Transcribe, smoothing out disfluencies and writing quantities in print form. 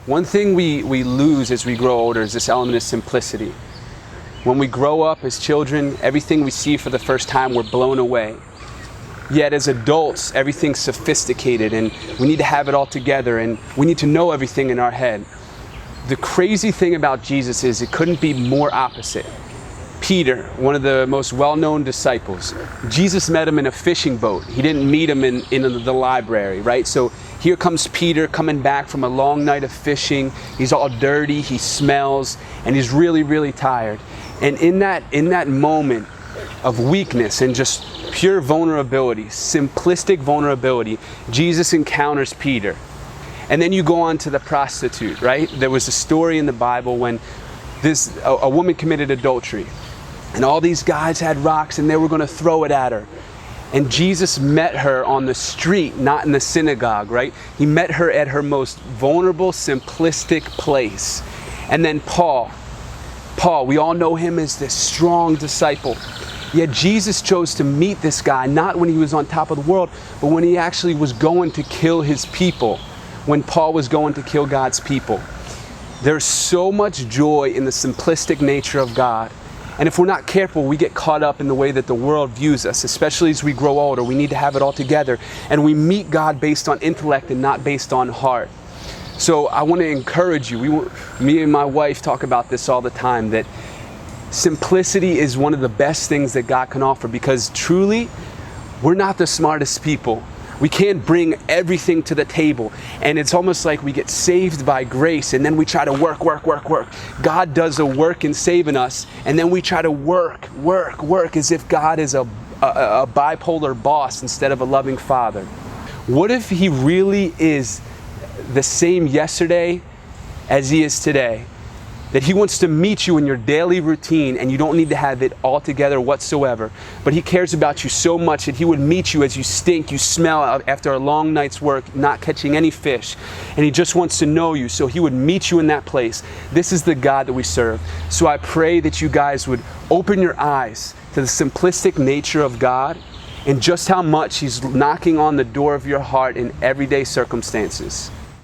One thing we lose as we grow older is this element of simplicity. When we grow up as children, everything we see for the first time, we're blown away. Yet as adults, everything's sophisticated and we need to have it all together and we need to know everything in our head. The crazy thing about Jesus is it couldn't be more opposite. Peter, one of the most well-known disciples, Jesus met him in a fishing boat. He didn't meet him in the library, right? So here comes Peter coming back from a long night of fishing. He's all dirty, he smells, and he's really, really tired. And in that moment of weakness and just pure vulnerability, simplistic vulnerability, Jesus encounters Peter. And then you go on to the prostitute, right? There was a story in the Bible when a woman committed adultery. And all these guys had rocks and they were going to throw it at her. And Jesus met her on the street, not in the synagogue, right? He met her at her most vulnerable, simplistic place. And then Paul, we all know him as this strong disciple. Yet Jesus chose to meet this guy, not when he was on top of the world, but when he actually was going to kill his people, when Paul was going to kill God's people. There's so much joy in the simplistic nature of God. And if we're not careful, we get caught up in the way that the world views us, especially as we grow older. We need to have it all together. And we meet God based on intellect and not based on heart. So I want to encourage you. Me and my wife talk about this all the time, that simplicity is one of the best things that God can offer, because truly, we're not the smartest people. We can't bring everything to the table. And it's almost like we get saved by grace and then we try to work. God does a work in saving us, and then we try to work as if God is a bipolar boss instead of a loving father. What if he really is the same yesterday as he is today? That he wants to meet you in your daily routine and you don't need to have it all together whatsoever. But he cares about you so much that he would meet you as you stink, you smell after a long night's work, not catching any fish. And he just wants to know you, so he would meet you in that place. This is the God that we serve. So I pray that you guys would open your eyes to the simplistic nature of God and just how much he's knocking on the door of your heart in everyday circumstances.